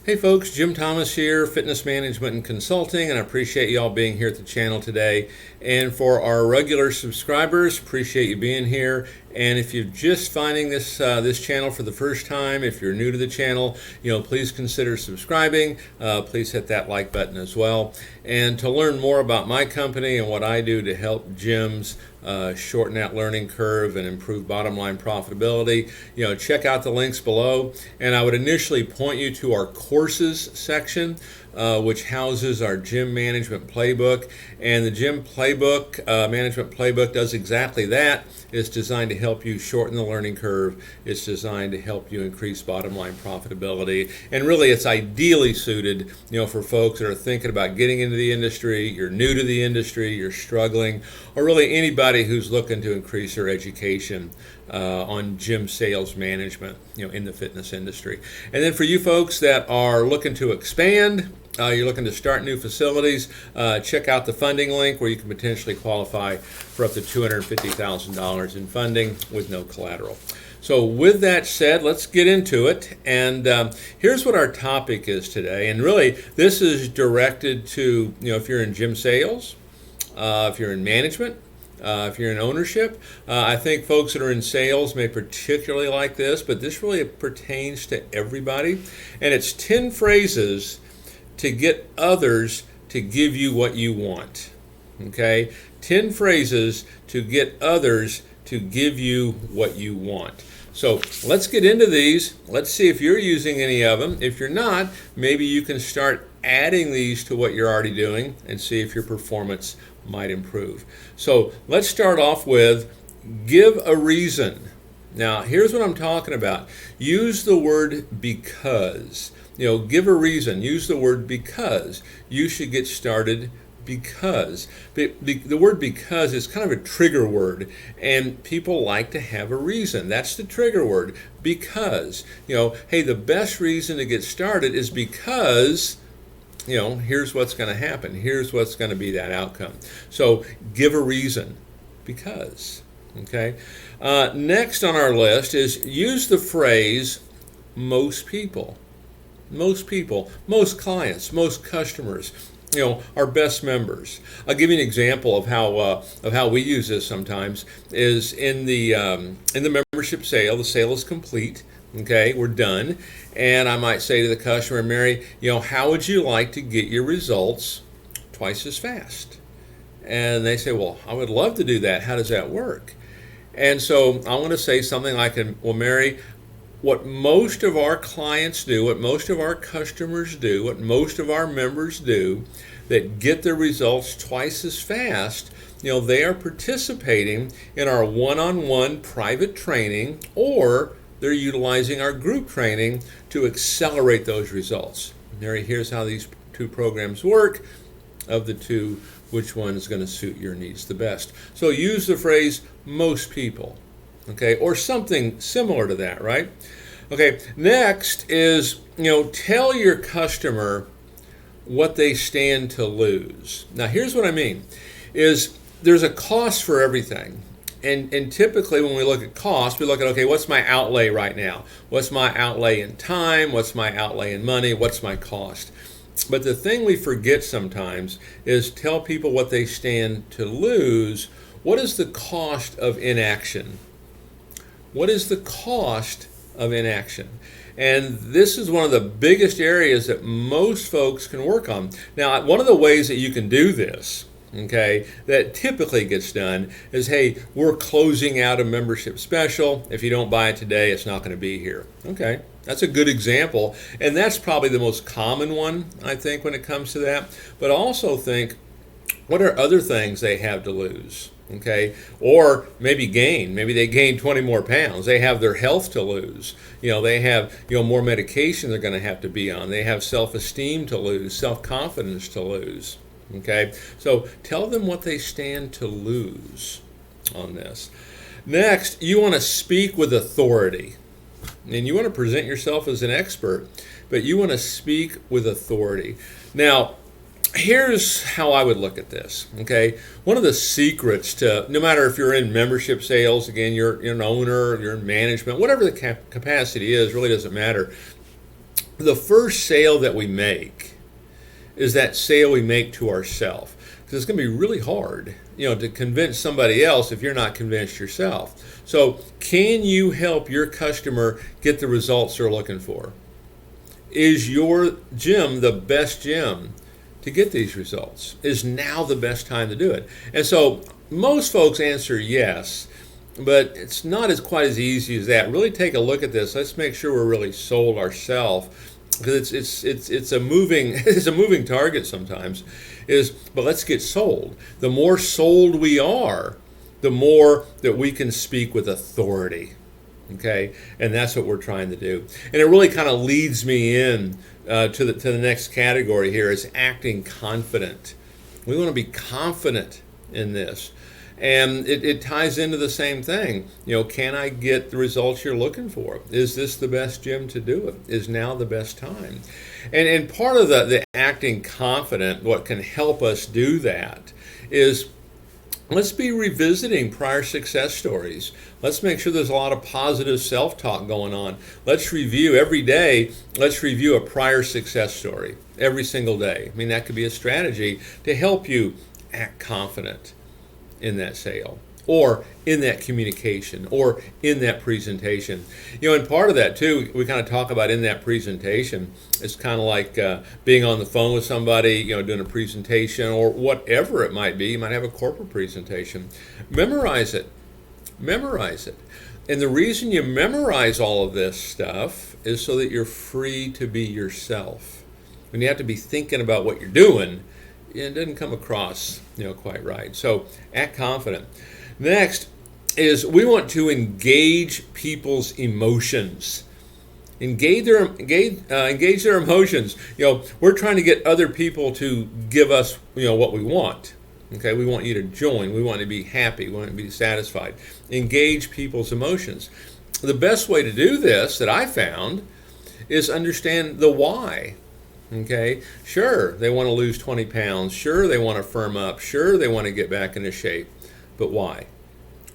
Hey folks, Jim Thomas here, Fitness Management and Consulting, and I appreciate you all being here at the channel today. And for our regular subscribers, appreciate you being here. And if you're just finding this channel for the first time, if you're new to the channel, please consider subscribing. Please hit that like button as well. And to learn more about my company and what I do to help gyms shorten that learning curve and improve bottom line profitability, check out the links below. And I would initially point you to our courses section, which houses our gym management playbook. And the gym playbook, management playbook, does exactly that. It's designed to help you shorten the learning curve. It's designed to help you increase bottom line profitability. And really, it's ideally suited, for folks that are thinking about getting into the industry, you're new to the industry, you're struggling, or really anybody who's looking to increase their education on gym sales management, in the fitness industry. And then for you folks that are looking to expand, you're looking to start new facilities, check out the funding link where you can potentially qualify for up to $250,000 in funding with no collateral. So with that said, let's get into it. And here's what our topic is today. And really, this is directed to, if you're in gym sales, if you're in management, if you're in ownership. I think folks that are in sales may particularly like this, but this really pertains to everybody. And it's 10 phrases to get others to give you what you want. Okay? 10 phrases to get others to give you what you want. So let's get into these. Let's see if you're using any of them. If you're not, maybe you can start adding these to what you're already doing and see if your performance might improve. So let's start off with give a reason. Now, here's what I'm talking about. Use the word because. Give a reason. Use the word because. You should get started because. The word because is kind of a trigger word, and people like to have a reason. That's the trigger word, because. Hey, the best reason to get started is because, here's what's going to happen. Here's what's going to be that outcome. So give a reason, because. Okay. Next on our list is use the phrase most people. Most people, most clients, most customers, our best members. I'll give you an example of how we use this sometimes. Is in the membership sale. The sale is complete. Okay, we're done, and I might say to the customer, Mary, how would you like to get your results twice as fast? And they say, well, I would love to do that. How does that work? And so I want to say something like, well, Mary, what most of our clients do, what most of our customers do, what most of our members do that get their results twice as fast, they are participating in our one-on-one private training, or they're utilizing our group training to accelerate those results. Mary, here's how these two programs work. Of the two, which one is going to suit your needs the best? So use the phrase most people. Okay, or something similar to that, right? Okay, next is, tell your customer what they stand to lose. Now, here's what I mean, is there's a cost for everything. And typically when we look at cost, we look at, okay, what's my outlay right now? What's my outlay in time? What's my outlay in money? What's my cost? But the thing we forget sometimes is tell people what they stand to lose. What is the cost of inaction? What is the cost of inaction? And this is one of the biggest areas that most folks can work on. Now, one of the ways that you can do this, okay, that typically gets done is, hey, we're closing out a membership special. If you don't buy it today, it's not going to be here. Okay, that's a good example. And that's probably the most common one, I think, when it comes to that. But also think, what are other things they have to lose? Okay, or maybe gain. Maybe they gain 20 more pounds. They have their health to lose. They have more medication they're going to have to be on. They have self-esteem to lose, self-confidence to lose. Okay, so tell them what they stand to lose on this. Next, you want to speak with authority, and you want to present yourself as an expert, but you want to speak with authority. Now, here's how I would look at this, okay? One of the secrets to, no matter if you're in membership sales, again, you're an owner, you're in management, whatever the capacity is, really doesn't matter. the first sale that we make is that sale we make to ourselves. Because it's going to be really hard, to convince somebody else if you're not convinced yourself. So can you help your customer get the results they're looking for? Is your gym the best gym to get these results? Is now the best time to do it? And so most folks answer yes, but it's not quite as easy as that. Really take a look at this. Let's make sure we're really sold ourselves, because it's a moving target sometimes. But let's get sold. The more sold we are, the more that we can speak with authority. Okay, and that's what we're trying to do. And it really kind of leads me in to the next category here, is acting confident. We want to be confident in this. And it ties into the same thing. Can I get the results you're looking for? Is this the best gym to do it? Is now the best time? And part of the acting confident, what can help us do that is, let's be revisiting prior success stories. Let's make sure there's a lot of positive self-talk going on. Let's review every day. Let's review a prior success story every single day. I mean, that could be a strategy to help you act confident in that sale, or in that communication, or in that presentation. And part of that too, we kind of talk about in that presentation, it's kind of like being on the phone with somebody, doing a presentation, or whatever it might be. You might have a corporate presentation. Memorize it. And the reason you memorize all of this stuff is so that you're free to be yourself. When you have to be thinking about what you're doing, it doesn't come across quite right. So act confident. Next is, we want to engage people's emotions. Engage their emotions. We're trying to get other people to give us what we want. Okay, we want you to join. We want to be happy. We want to be satisfied. Engage people's emotions. The best way to do this, that I found, is understand the why. Okay, sure, they want to lose 20 pounds. Sure, they want to firm up. Sure, they want to get back into shape. But why?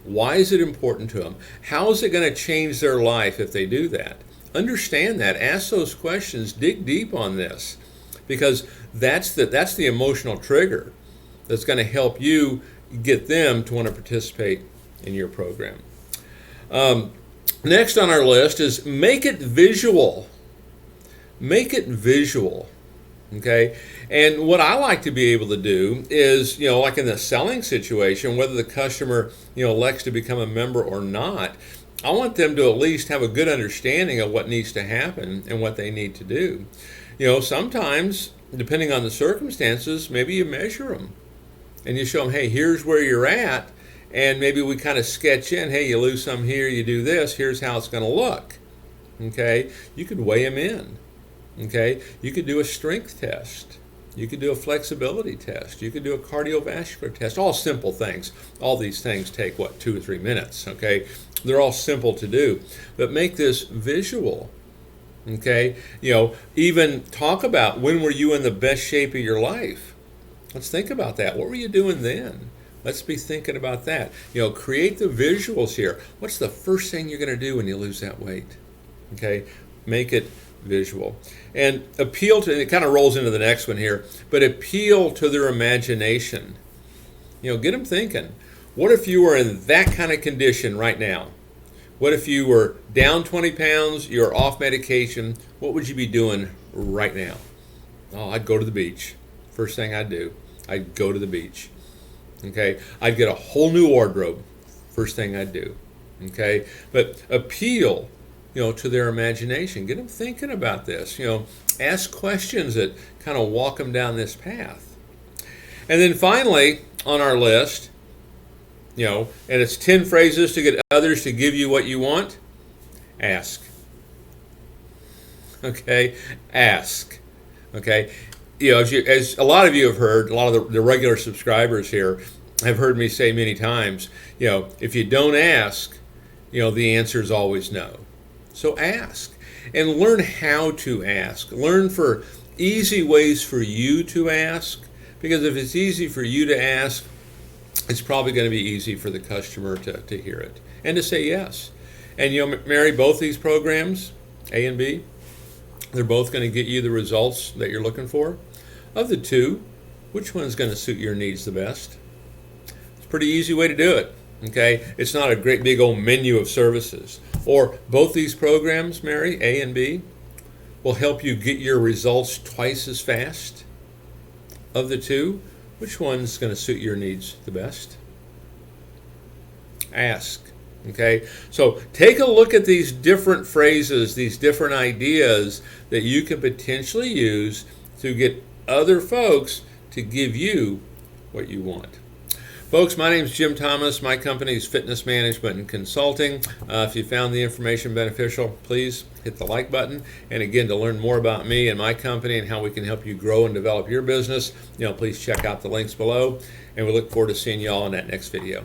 Why is it important to them? How is it going to change their life if they do that? Understand that. Ask those questions. Dig deep on this, because that's the emotional trigger that's going to help you get them to want to participate in your program. Next on our list is make it visual. Make it visual, okay? And what I like to be able to do is, like in the selling situation, whether the customer, elects to become a member or not, I want them to at least have a good understanding of what needs to happen and what they need to do. Sometimes, depending on the circumstances, maybe you measure them and you show them, hey, here's where you're at, and maybe we kind of sketch in, hey, you lose some here, you do this, here's how it's going to look, okay? You could weigh them in. Okay, you could do a strength test. You could do a flexibility test. You could do a cardiovascular test. All simple things. All these things take, 2 or 3 minutes, okay? They're all simple to do. But make this visual, okay? Even talk about, when were you in the best shape of your life? Let's think about that. What were you doing then? Let's be thinking about that. Create the visuals here. What's the first thing you're going to do when you lose that weight? Okay, make it visual. And appeal to, and it kind of rolls into the next one here, but appeal to their imagination. Get them thinking. What if you were in that kind of condition right now? What if you were down 20 pounds, you're off medication, what would you be doing right now? Oh, I'd go to the beach. First thing I'd do, I'd go to the beach. Okay, I'd get a whole new wardrobe. First thing I'd do. Okay, but appeal to their imagination. Get them thinking about this. Ask questions that kind of walk them down this path. And then finally, on our list, and it's 10 phrases to get others to give you what you want. Ask. Okay, ask. Okay, as a lot of you have heard, a lot of the regular subscribers here have heard me say many times, if you don't ask, the answer is always no. So ask, and learn how to ask. Learn for easy ways for you to ask, because if it's easy for you to ask, it's probably going to be easy for the customer to hear it and to say yes. And marry both these programs, A and B, They're both going to get you the results that you're looking for. Of the two, which one's going to suit your needs the best? It's a pretty easy way to do it. Okay, it's not a great big old menu of services. Or both these programs, Mary, A and B, will help you get your results twice as fast. Of the two, which one's going to suit your needs the best? Ask. Okay, so take a look at these different phrases, these different ideas that you can potentially use to get other folks to give you what you want. Folks, my name is Jim Thomas. My company is Fitness Management and Consulting. If you found the information beneficial, please hit the like button. And again, to learn more about me and my company and how we can help you grow and develop your business, please check out the links below. And we look forward to seeing you all in that next video.